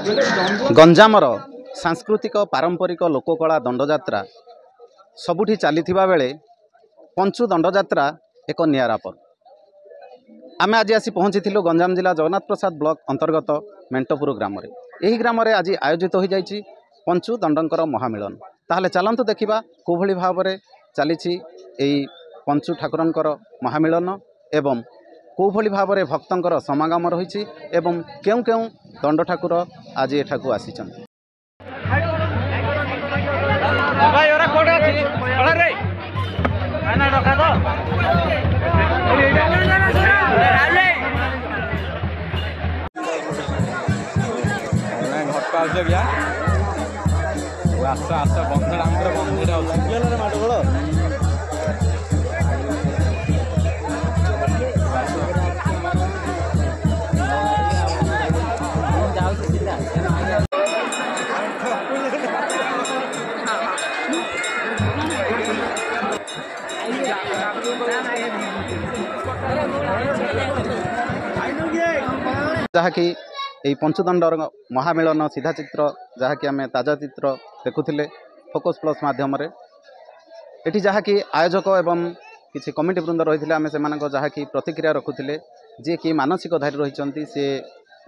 गंजामर सांस्कृतिक पारंपरिक लोककला दंडयात्रा सबुठी चली बेले पंचु दंडयात्रा एक नियारा पर्व। आम आज आसी पहुँची गंजाम जिला जगन्नाथ प्रसाद ब्लॉक अंतर्गत मेंटपुर ग्राम में। यही ग्राम में आज आयोजित हो जाइए पंचु दंडकर महामिलन। ताहले चलतु देखा को भली भाव में चली पंचु ठाकुरंकर महामिलन एवं को भली भाव में भक्तंकर समागम रही एवं केउ केउ दंड ठाकुर आज एठाकू आसी। जहाँकि यही पंचुदंडर महामिलन सीधा चित्र जहाँकि आम ताजा चित्र देखुले फोकस प्लस माध्यम ये जहाँकि आयोजक एवं किसी कमिटी वृंद रही आम से जहाँकि प्रतिक्रिया रखुले जी कि मानसिक धारी रही सी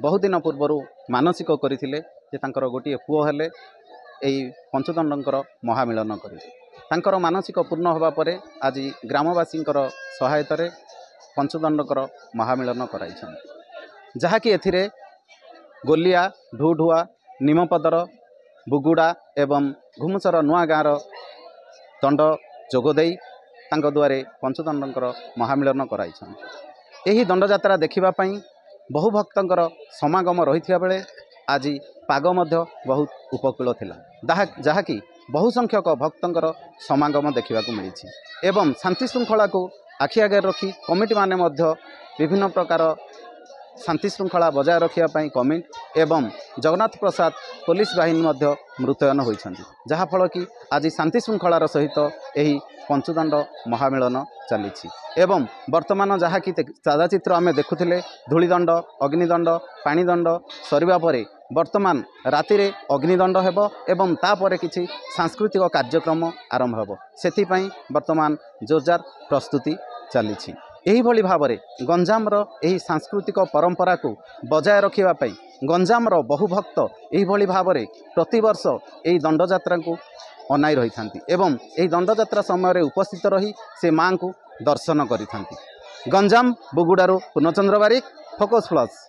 बहुत दिन पूर्वर मानसिक करते गोटे पुओ हेले यही पंचुदंडकर महामिलन कर मानसिक पूर्ण होगापर आज ग्रामवासी सहायतार पंचुदंडकर महामिलन कराई जहाँकि एथिरे गोलिया ढूढुआ निमपदर बुगुड़ा एवं घुमुसर नुआ गाँवर दंड जोगदे द्वारे पंचुदंडकर महामिलन कराई। यही दंडयात्रा देखापी बहु भक्तर समागम रही बेले आज पाग बहुत उपकूल थिला जहाँकि बहु संख्यक भक्तर समागम देखा मिली एवं शांति श्रृंखला को आखि आगे रखी कमिटी माने विभिन्न प्रकार शांति श्रृंखला बजाय रखापी कमिटी एवं जगन्नाथ प्रसाद पुलिस बाहिनी मुतयन होती जहाँफल कि आज शांति श्रृंखलार सहित यही पंचुदंड महामिलन चली एवं वर्तमान जहाँ कि ताजा चित्र आम देखुले धूलीदंड अग्निदंड पाणीदंड सरिबा परे वर्तमान राति अग्निदंड हेबो एवं तापर किछि सांस्कृतिक कार्यक्रम आरंभ हेबो सेथिपई वर्तमान जोरदार प्रस्तुति चली। यही भली भाव में गंजामर यही सांस्कृतिक परंपरा को बजाय रखापी गंजामर बहु भक्त यही भली भाव में प्रतिवर्ष यही दंडयात्रा को अनाई रही था एवं यही दंडयात्रा समय उपस्थित रही से माँ को दर्शन करि थांती। गंजाम बुगुड़ारू पूर्णचंद्र बारिक, फोकस प्लस।